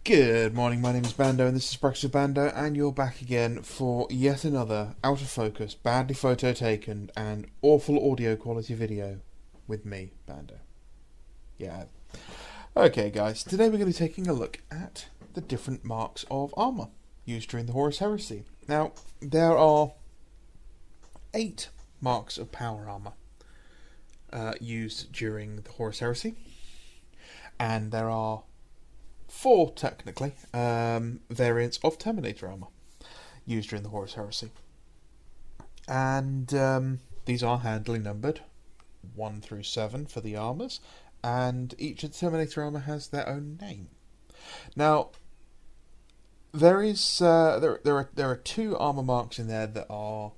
Good morning, my name is Bando and this is Breakfast with Bando, and you're back again for yet another out of focus, badly photo taken and awful audio quality video with me, Bando. Yeah. Okay guys, today we're going to be taking a look at the different marks of armour used during the Horus Heresy. Now, there are 8 marks of power armour used during the Horus Heresy, and there are 4, technically, variants of Terminator armour used during the Horus Heresy. And these are handily numbered, 1 through 7 for the armours, and each of the Terminator armour has their own name. Now, there are 2 armour marks in there that are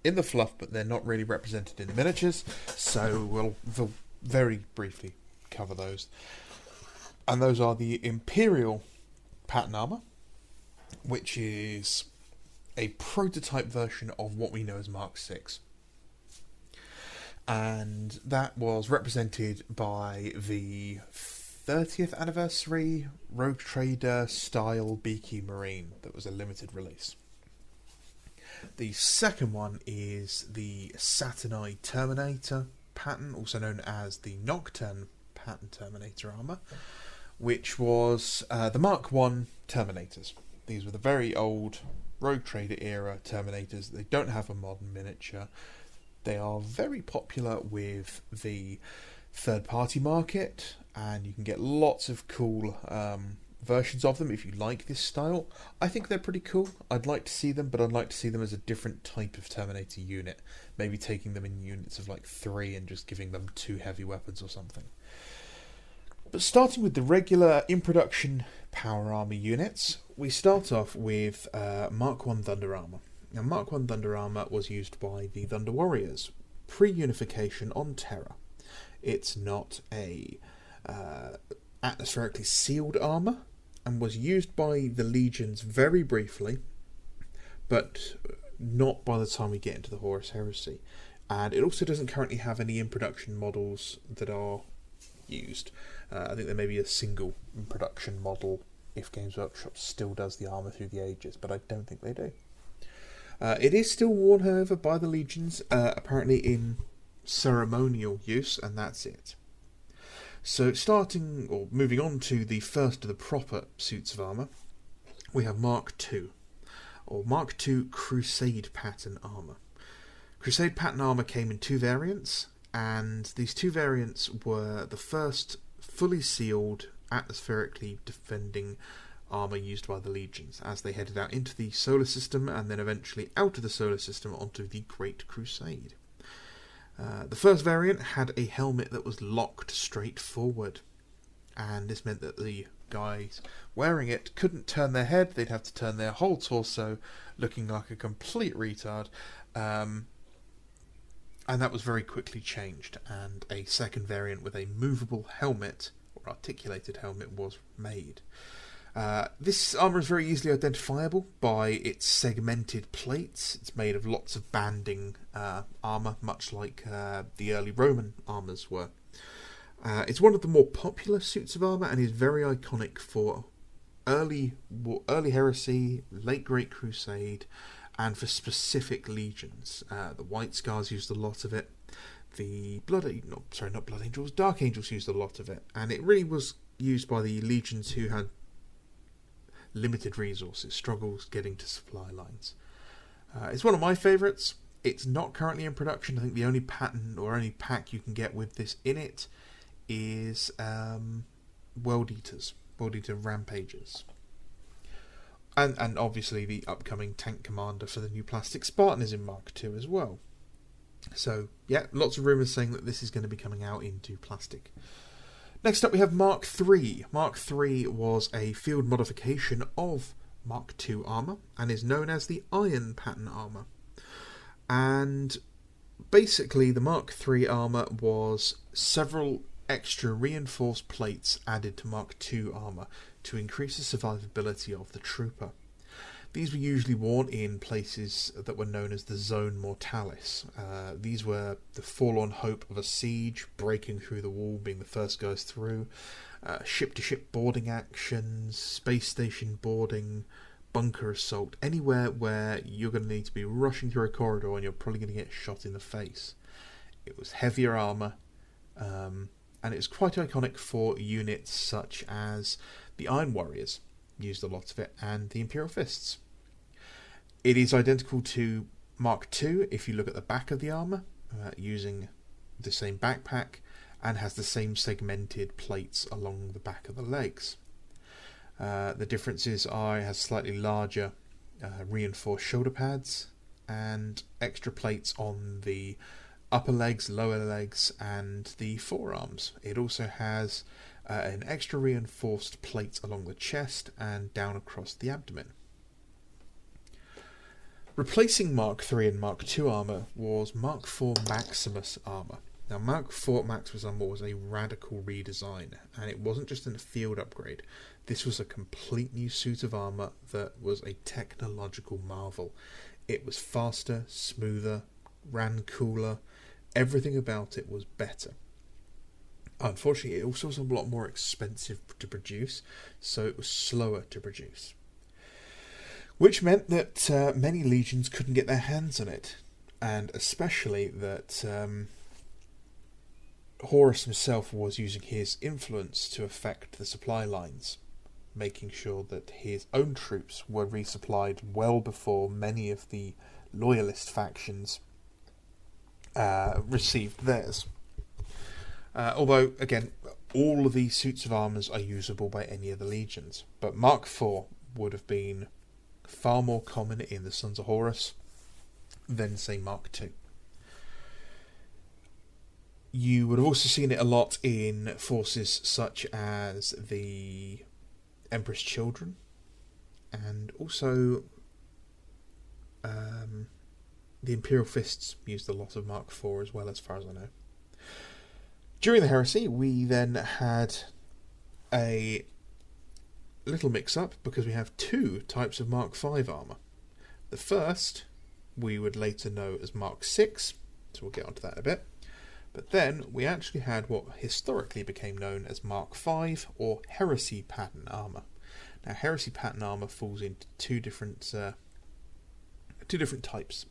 in the fluff, but they're not really represented in the miniatures, so we'll very briefly cover those. And those are the Imperial pattern armour, which is a prototype version of what we know as Mark 6. And that was represented by the 30th anniversary Rogue Trader style Beaky Marine that was a limited release. The second one is the Saturnine Terminator pattern, also known as the Nocturne pattern Terminator armour, which was the Mark 1 Terminators. These were the very old Rogue Trader era Terminators. They don't have a modern miniature. They are very popular with the third-party market, and you can get lots of cool versions of them if you like this style. I think they're pretty cool. I'd like to see them, but I'd like to see them as a different type of Terminator unit. Maybe taking them in units of like 3 and just giving them 2 heavy weapons or something. But starting with the regular in-production power armour units, we start off with Mark 1 Thunder Armour. Now, Mark 1 Thunder Armour was used by the Thunder Warriors pre-unification on Terra. It's not a atmospherically sealed armour, and was used by the Legions very briefly, but not by the time we get into the Horus Heresy. And it also doesn't currently have any in-production models that are used. I think there may be a single production model if Games Workshop still does the armour through the ages, but I don't think they do. It is still worn, however, by the Legions, apparently in ceremonial use, and that's it. So moving on to the first of the proper suits of armour, we have Mark II, or Mark II Crusade pattern armour. Crusade pattern armour came in 2 variants, and these 2 variants were the first fully sealed, atmospherically defending armour used by the Legions as they headed out into the solar system and then eventually out of the solar system onto the Great Crusade. The first variant had a helmet that was locked straight forward, and this meant that the guys wearing it couldn't turn their head. They'd have to turn their whole torso, looking like a complete retard. And that was very quickly changed, and a second variant with a movable helmet, or articulated helmet, was made. This armour is very easily identifiable by its segmented plates. It's made of lots of banding armour, much like the early Roman armours were. It's one of the more popular suits of armour, and is very iconic for early Heresy, late Great Crusade, and for specific legions. The White Scars used a lot of it. The Dark Angels used a lot of it, and it really was used by the legions who had limited resources, struggles getting to supply lines. It's one of my favourites. It's not currently in production. I think the only pattern or only pack you can get with this in it is World Eater Rampagers. And obviously the upcoming tank commander for the new Plastic Spartan is in Mark II as well. So, yeah, lots of rumours saying that this is going to be coming out into plastic. Next up we have Mark III. Mark III was a field modification of Mark II armour and is known as the Iron Pattern armour. And basically the Mark III armour was several extra reinforced plates added to Mark II armour to increase the survivability of the trooper. These were usually worn in places that were known as the Zone Mortalis. These were the forlorn hope of a siege, breaking through the wall, being the first guys through, ship-to-ship boarding actions, space station boarding, bunker assault, anywhere where you're going to need to be rushing through a corridor and you're probably going to get shot in the face. It was heavier armour, and it was quite iconic for units such as the Iron Warriors, used a lot of it, and the Imperial Fists. It is identical to Mark II if you look at the back of the armour, using the same backpack, and has the same segmented plates along the back of the legs. The differences are it has slightly larger reinforced shoulder pads and extra plates on the upper legs, lower legs, and the forearms. It also has an extra reinforced plate along the chest and down across the abdomen. Replacing Mark III and Mark II armour was Mark IV Maximus armour. Now, Mark IV Maximus armour was a radical redesign, and it wasn't just a field upgrade. This was a complete new suit of armour that was a technological marvel. It was faster, smoother, ran cooler. Everything about it was better. Unfortunately, it also was a lot more expensive to produce, so it was slower to produce. Which meant that many legions couldn't get their hands on it, and especially that Horus himself was using his influence to affect the supply lines, making sure that his own troops were resupplied well before many of the loyalist factions received theirs. Although, again, all of these suits of armours are usable by any of the legions, but Mark IV would have been far more common in the Sons of Horus than, say, Mark II. You would have also seen it a lot in forces such as the Emperor's Children, and also the Imperial Fists used a lot of Mark IV as well, as far as I know. During the Heresy, we then had a little mix-up because we have two types of Mark V armour. The first we would later know as Mark VI, so we'll get onto that in a bit. But then we actually had what historically became known as Mark V, or Heresy pattern armour. Now, Heresy pattern armour falls into two different types.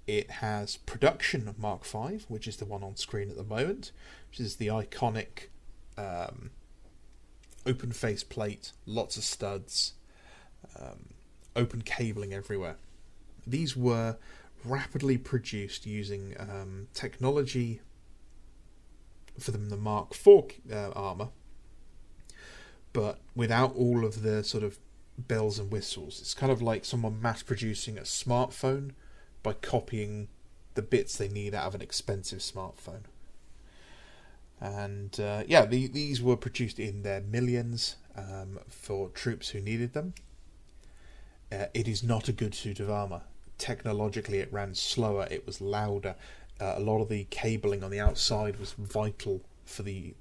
It has production of Mark V, which is the one on screen at the moment, which is the iconic open face plate, lots of studs, open cabling everywhere. These were rapidly produced using technology for the Mark IV armour, but without all of the sort of bells and whistles. It's kind of like someone mass producing a smartphone by copying the bits they need out of an expensive smartphone. And these were produced in their millions for troops who needed them. It is not a good suit of armour. Technologically, it ran slower, it was louder. A lot of the cabling on the outside was vital for the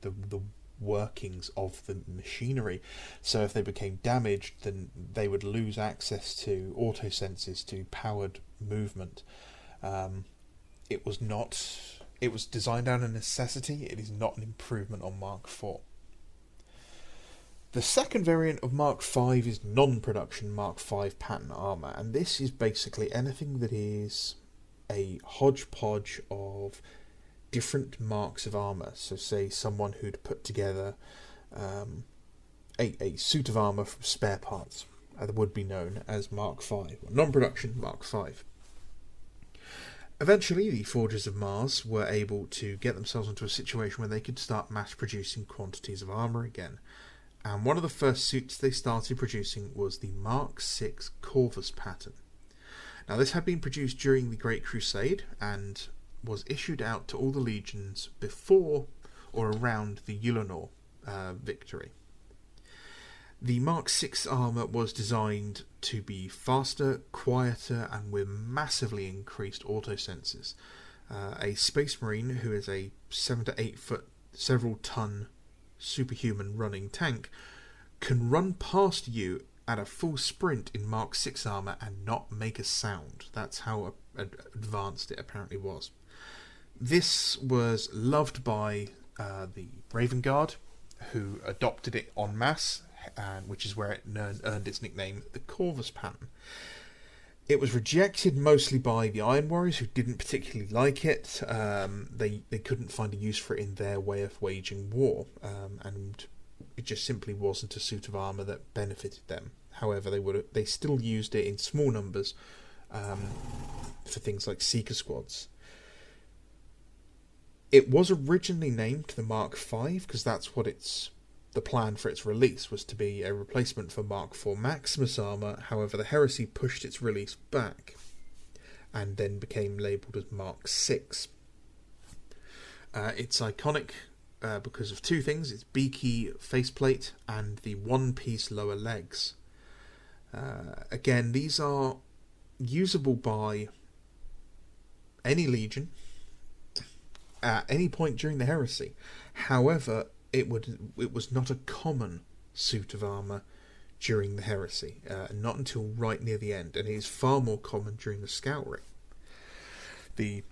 workings of the machinery. So if they became damaged, then they would lose access to auto senses, to powered movement. It was designed out of necessity. It is not an improvement on Mark IV. The second variant of Mark V is non-production Mark V pattern armour, and this is basically anything that is a hodgepodge of different marks of armour. So say someone who'd put together a suit of armour from spare parts, that would be known as Mark V, or non-production Mark V. Eventually, the Forgers of Mars were able to get themselves into a situation where they could start mass-producing quantities of armour again. And one of the first suits they started producing was the Mark VI Corvus pattern. Now, this had been produced during the Great Crusade and was issued out to all the legions before or around the Ulanor victory. The Mark VI armour was designed to be faster, quieter, and with massively increased auto sensors. A Space Marine, who is a 7 to 8 foot, several ton superhuman running tank, can run past you at a full sprint in Mark 6 armour and not make a sound. That's how advanced it apparently was. This was loved by the Raven Guard, who adopted it en masse, which is where it earned its nickname, the Corvus pattern. It was rejected mostly by the Iron Warriors, who didn't particularly like it. They couldn't find a use for it in their way of waging war, and it just simply wasn't a suit of armour that benefited them. However, they still used it in small numbers for things like Seeker squads. It was originally named the Mark V because that's what the plan for its release was, to be a replacement for Mark IV Maximus armour. However, the Heresy pushed its release back and then became labelled as Mark VI. It's iconic because of two things: its beaky faceplate and the one-piece lower legs. Again, these are usable by any legion at any point during the Heresy. However, it was not a common suit of armour during the Heresy, not until right near the end, and it is far more common during the Scouring. The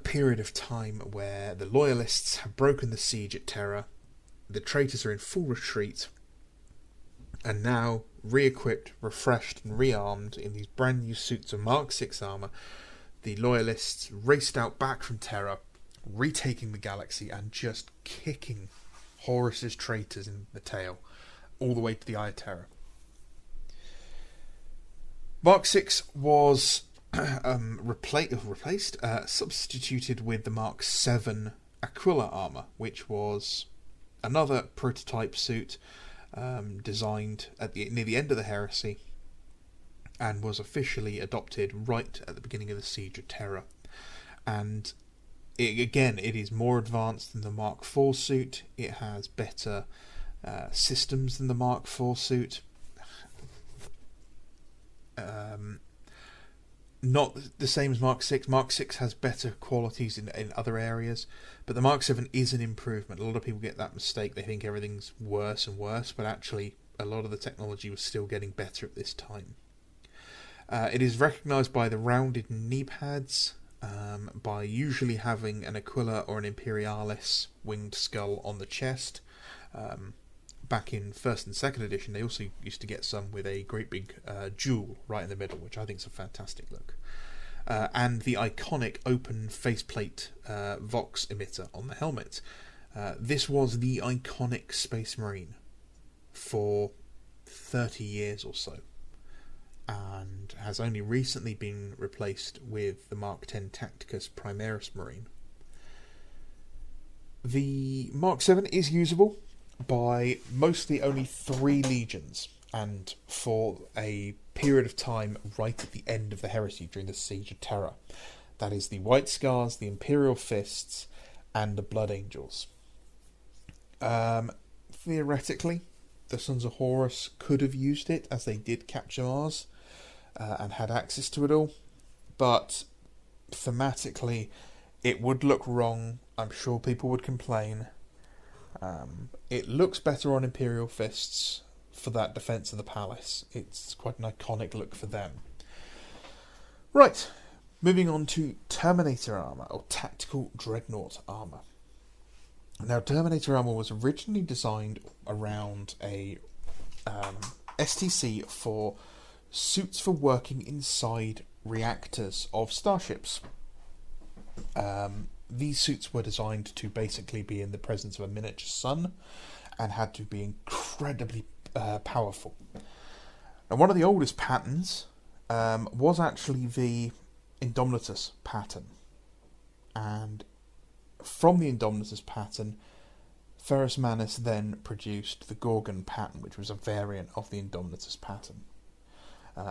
period of time where the Loyalists have broken the siege at Terra, the traitors are in full retreat, and now re-equipped, refreshed and rearmed in these brand new suits of Mark VI armour, the Loyalists raced out back from Terra, retaking the galaxy and just kicking Horus's traitors in the tail all the way to the Eye of Terror. Mark VI was substituted with the Mark VII Aquila armour, which was another prototype suit designed near the end of the Heresy, and was officially adopted right at the beginning of the Siege of Terra. And it is more advanced than the Mark IV suit. It has better systems than the Mark IV suit. Not the same as Mark VI. Mark VI has better qualities in other areas, but the Mark VII is an improvement. A lot of people get that mistake. They think everything's worse and worse, but actually a lot of the technology was still getting better at this time. It is recognised by the rounded knee pads, by usually having an Aquila or an Imperialis winged skull on the chest. Back in 1st and 2nd edition, they also used to get some with a great big jewel right in the middle, which I think is a fantastic look. And the iconic open faceplate Vox emitter on the helmet. This was the iconic Space Marine for 30 years or so, and has only recently been replaced with the Mark X Tacticus Primaris Marine. The Mark VII is usable by mostly only 3 legions, and for a period of time right at the end of the Heresy during the Siege of Terra. That is the White Scars, the Imperial Fists, and the Blood Angels. Theoretically, the Sons of Horus could have used it, as they did capture Mars and had access to it all, but thematically it would look wrong. I'm sure people would complain. It looks better on Imperial Fists for that defense of the palace. It's quite an iconic look for them. Right, moving on to Terminator armour, or Tactical Dreadnought armour. Now, Terminator armour was originally designed around a STC for suits for working inside reactors of starships. These suits were designed to basically be in the presence of a miniature sun and had to be incredibly powerful. And one of the oldest patterns was actually the Indomitus pattern. And from the Indomitus pattern, Ferrus Manus then produced the Gorgon pattern, which was a variant of the Indomitus pattern.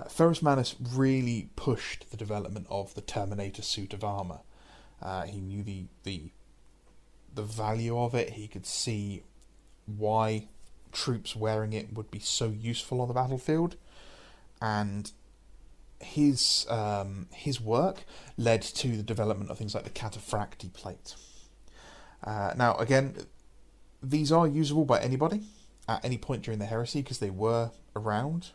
Ferrus Manus really pushed the development of the Terminator suit of armour. He knew the value of it. He could see why troops wearing it would be so useful on the battlefield, and his work led to the development of things like the Cataphracti plate. Now, again, these are usable by anybody. at any point during the Heresy because they were around,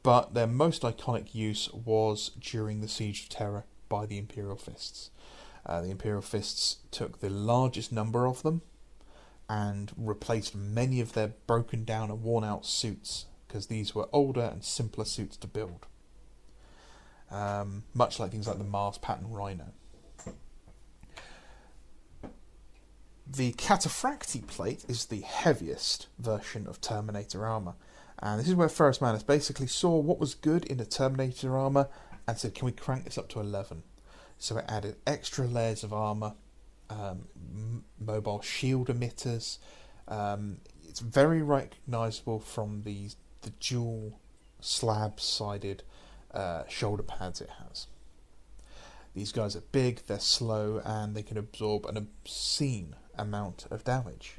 but their most iconic use was during the Siege of Terror by the Imperial Fists. The Imperial Fists took the largest number of them and replaced many of their broken down and worn out suits, because these were older and simpler suits to build. Much like things like the Mars Pattern Rhino. The Cataphractii plate is the heaviest version of Terminator armour, and this is where Ferrus Manus basically saw what was good in a Terminator armour and said, can we crank this up to 11? So it added extra layers of armour, mobile shield emitters. It's very recognisable from the dual slab-sided shoulder pads it has. These guys are big, they're slow, and they can absorb an obscene amount of damage.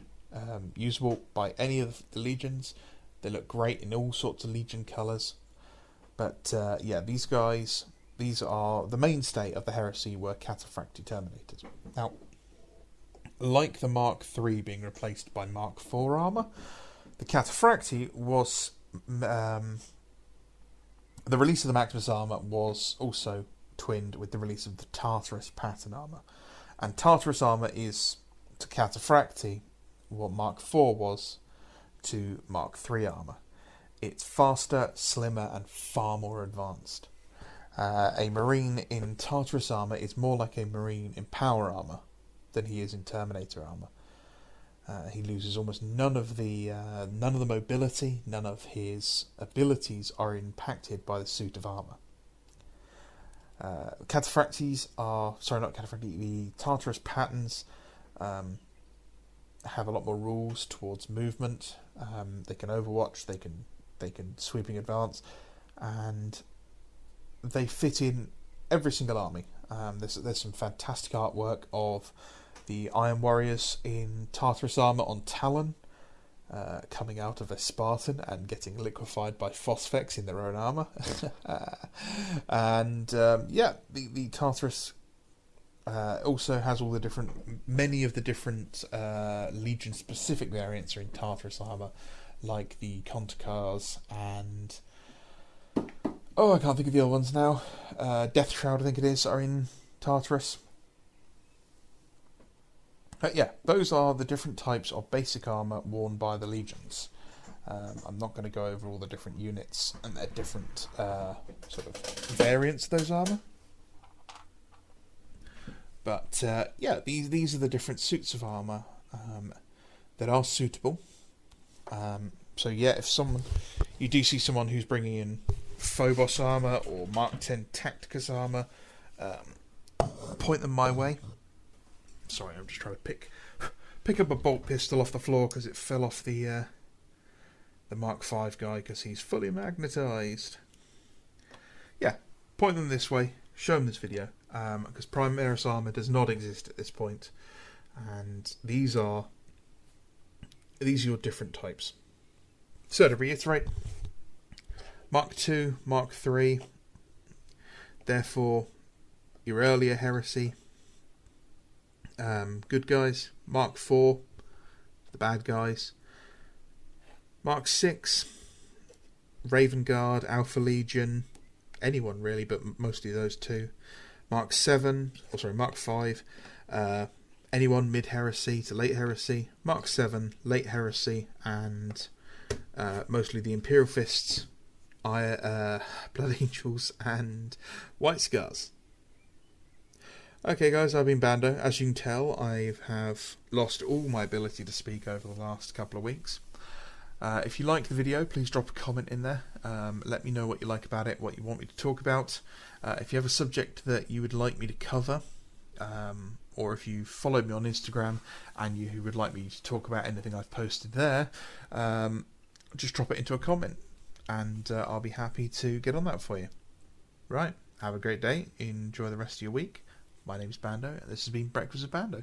Usable by any of the legions. They look great in all sorts of legion colours. But yeah, these guys, these are the mainstay of the Heresy, were Cataphractii Terminators. Now, like the Mark III being replaced by Mark IV armour, the Cataphractii was... the release of the Maximus armour was also twinned with the release of the Tartarus pattern armour. And Tartarus armour is to Cataphractii what Mark IV was to Mark III armour. It's faster, slimmer, and far more advanced. A Marine in Tartarus armour is more like a Marine in power armour than he is in Terminator armour. He loses almost none of the mobility, none of his abilities are impacted by the suit of armour. Cataphracties are... Sorry, not Cataphractii. The Tartarus patterns have a lot more rules towards movement. They can overwatch, they can sweeping advance, and they fit in every single army. There's some fantastic artwork of the Iron Warriors in Tartarus armour on Talon, coming out of a Spartan and getting liquefied by Phosphex in their own armour. And yeah, the Tartarus also has all the many of the different Legion-specific variants are in Tartarus armour, like the Contakars and... Oh, I can't think of the other ones now. Death Shroud, I think it is, are in Tartarus. Yeah, those are the different types of basic armour worn by the Legions. I'm not going to go over all the different units and their different sort of variants of those armour. But yeah, these are the different suits of armour that are suitable. So yeah, if you do see someone who's bringing in Phobos armour or Mark X Tacticus armour, point them my way. Sorry, I'm just trying to pick up a bolt pistol off the floor because it fell off the Mark V guy because he's fully magnetised. Yeah, point them this way. Show them this video, because Primaris armour does not exist at this point, and these are your different types. So to reiterate, Mark II, Mark III, therefore your earlier Heresy, good guys. Mark IV, the bad guys. Mark VI, Raven Guard, Alpha Legion, anyone really, but mostly those two. Mark V, anyone mid-heresy to late heresy. Mark VII, late heresy, and mostly the Imperial Fists, Blood Angels, and White Scars. Okay guys, I've been Bando. As you can tell, I have lost all my ability to speak over the last couple of weeks. If you liked the video, please drop a comment in there. Let me know what you like about it, what you want me to talk about. If you have a subject that you would like me to cover, or if you followed me on Instagram and you would like me to talk about anything I've posted there, just drop it into a comment and I'll be happy to get on that for you. Right, have a great day, enjoy the rest of your week. My name's Bando and this has been Breakfast with Bando.